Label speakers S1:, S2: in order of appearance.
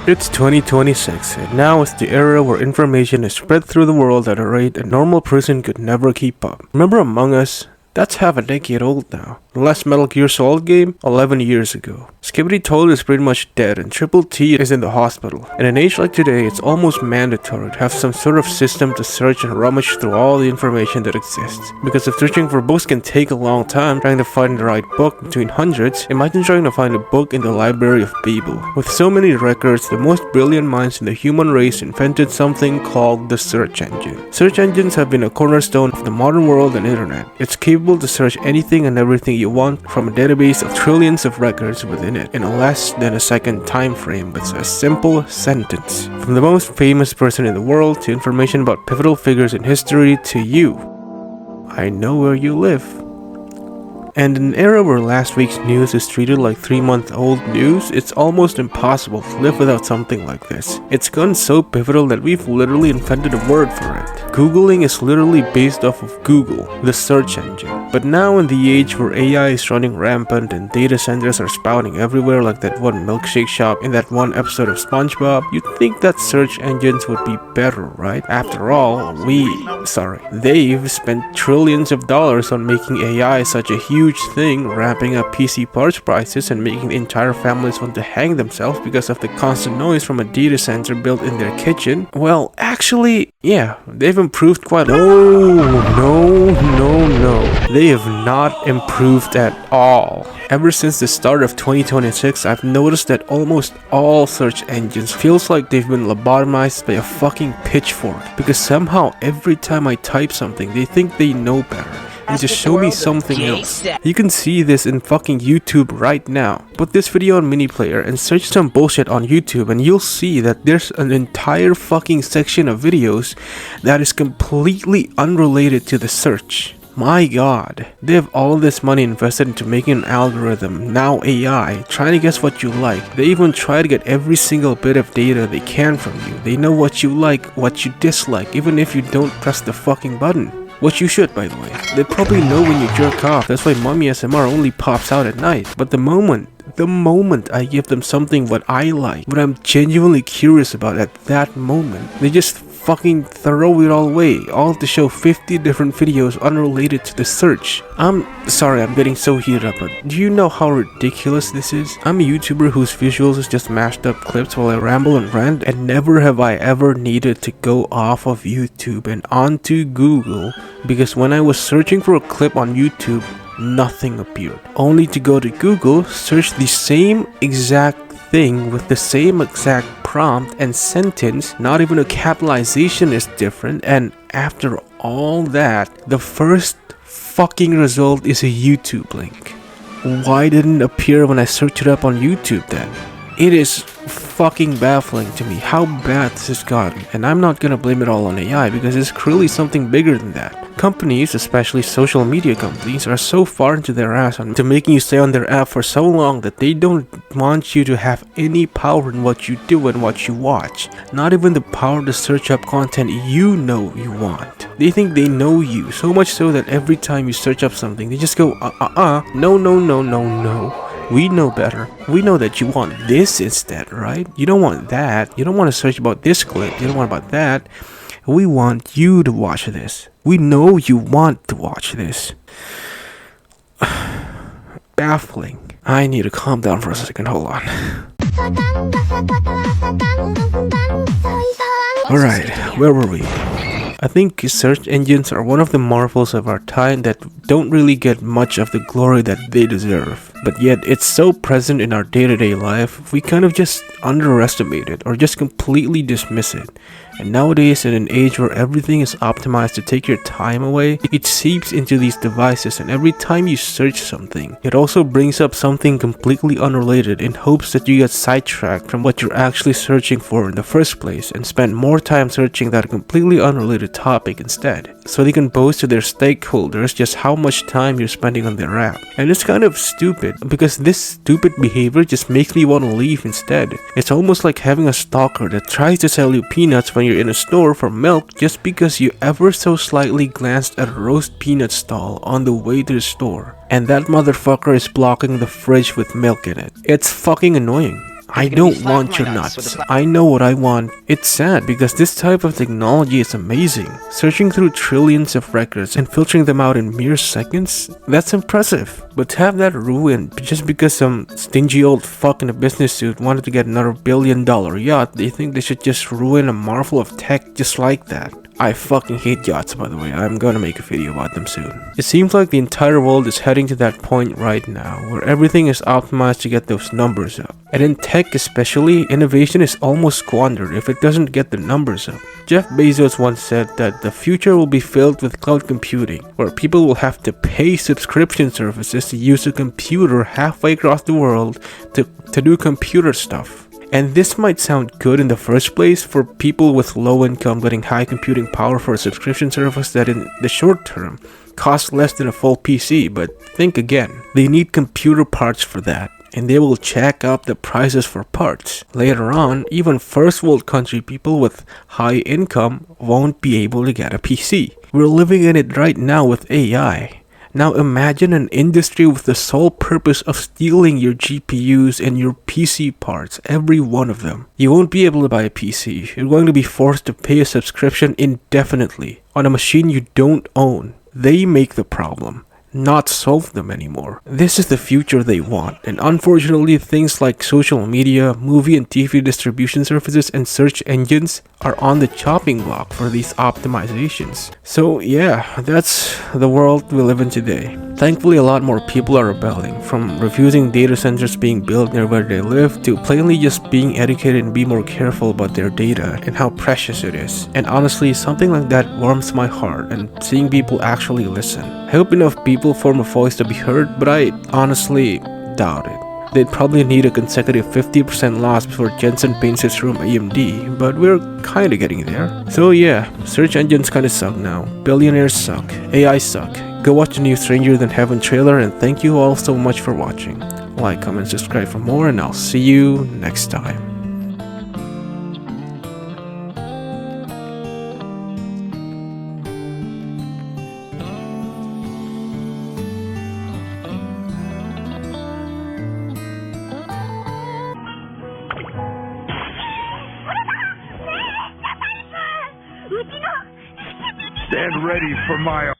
S1: It's 2026, and now is the era where information is spread through the world at a rate a normal person could never keep up. Remember Among Us? That's half a decade old now. The last Metal Gear Solid game, 11 years ago. Skibidi Toilet is pretty much dead and Triple T is in the hospital. In an age like today, it's almost mandatory to have some sort of system to search and rummage through all the information that exists. Because if searching for books can take a long time trying to find the right book between hundreds, imagine trying to find a book in the Library of Babel. With so many records, the most brilliant minds in the human race invented something called the search engine. Search engines have been a cornerstone of the modern world and internet. It's capable to search anything and everything you want from a database of trillions of records within it in a less than a second time frame with a simple sentence. From the most famous person in the world to information about pivotal figures in history to you. I know where you live. And in an era where last week's news is treated like 3-month-old news, it's almost impossible to live without something like this. It's gone so pivotal that we've literally invented a word for it. Googling is literally based off of Google, the search engine. But now in the age where AI is running rampant and data centers are spouting everywhere like that one milkshake shop in that one episode of SpongeBob, you'd think that search engines would be better, right? After all, they've spent trillions of dollars on making AI such a huge thing, ramping up PC parts prices and making entire families want to hang themselves because of the constant noise from a data center built in their kitchen. Well, actually, yeah, they've improved quite. No. They have not improved at all. Ever since the start of 2026, I've noticed that almost all search engines feels like they've been lobotomized by a fucking pitchfork, because somehow every time I type something, they think they know better and just show me something else. You can see this in fucking YouTube right now. Put this video on mini player and search some bullshit on YouTube and you'll see that there's an entire fucking section of videos that is completely unrelated to the search. My god, they have all this money invested into making an algorithm, now AI, trying to guess what you like. They even try to get every single bit of data they can from you. They know what you like, what you dislike, even if you don't press the fucking button. Which you should, by the way. They probably know when you jerk off, that's why mommy SMR only pops out at night. But the moment I give them something what I like, what I'm genuinely curious about at that moment, they just fucking throw it all away, all to show 50 different videos unrelated to the search. I'm sorry I'm getting so heated up, but do you know how ridiculous this is? I'm a YouTuber whose visuals is just mashed up clips while I ramble and rant, and never have I ever needed to go off of YouTube and onto Google, because when I was searching for a clip on YouTube, nothing appeared. Only to go to Google, search the same exact thing with the same exact prompt and sentence, not even a capitalization is different, and after all that, the first fucking result is a YouTube link. Why didn't it appear when I searched it up on YouTube then? It is fucking baffling to me how bad this has gotten, and I'm not gonna blame it all on AI because it's clearly something bigger than that. Companies, especially social media companies, are so far into their ass to making you stay on their app for so long that they don't want you to have any power in what you do and what you watch. Not even the power to search up content you know you want. They think they know you, so much so that every time you search up something, they just go, no. We know better. We know that you want this instead, right? You don't want that. You don't want to search about this clip. You don't want about that. We want you to watch this. We know you want to watch this. Baffling. I need to calm down for a second. Hold on. Alright, where were we? I think search engines are one of the marvels of our time that don't really get much of the glory that they deserve. But yet, it's so present in our day-to-day life, we kind of just underestimate it or just completely dismiss it. And nowadays, in an age where everything is optimized to take your time away, it seeps into these devices, and every time you search something, it also brings up something completely unrelated in hopes that you get sidetracked from what you're actually searching for in the first place and spend more time searching that completely unrelated topic instead, so they can boast to their stakeholders just how much time you're spending on their app. And it's kind of stupid, because this stupid behavior just makes me want to leave instead. It's almost like having a stalker that tries to sell you peanuts when you're in a store for milk just because you ever so slightly glanced at a roast peanut stall on the way to the store, and that motherfucker is blocking the fridge with milk in it. It's fucking annoying. I don't want your nuts. I know what I want. It's sad because this type of technology is amazing. Searching through trillions of records and filtering them out in mere seconds, that's impressive. But to have that ruined just because some stingy old fuck in a business suit wanted to get another $1 billion yacht, they think they should just ruin a marvel of tech just like that. I fucking hate yachts, by the way. I'm gonna make a video about them soon. It seems like the entire world is heading to that point right now, where everything is optimized to get those numbers up. And in tech especially, innovation is almost squandered if it doesn't get the numbers up. Jeff Bezos once said that the future will be filled with cloud computing, where people will have to pay subscription services to use a computer halfway across the world to do computer stuff. And this might sound good in the first place for people with low income getting high computing power for a subscription service that in the short term costs less than a full PC, but think again, they need computer parts for that, and they will jack up the prices for parts. Later on, even first world country people with high income won't be able to get a PC. We're living in it right now with AI. Now imagine an industry with the sole purpose of stealing your GPUs and your PC parts, every one of them. You won't be able to buy a PC. You're going to be forced to pay a subscription indefinitely on a machine you don't own. They make the problem, not solve them anymore. This is the future they want, and unfortunately things like social media, movie and TV distribution services, and search engines are on the chopping block for these optimizations. So yeah, that's the world we live in today. Thankfully, a lot more people are rebelling, from refusing data centers being built near where they live to plainly just being educated and be more careful about their data and how precious it is. And honestly, something like that warms my heart, and seeing people actually listen. I hope enough people form a voice to be heard, but I honestly doubt it. They'd probably need a consecutive 50% loss before Jensen paints his room AMD, but we're kinda getting there. So yeah, search engines kinda suck now. Billionaires suck. AI suck. Go watch the new Stranger Than Heaven trailer, and thank you all so much for watching. Like, comment, subscribe for more, and I'll see you next time.
S2: Stand ready for my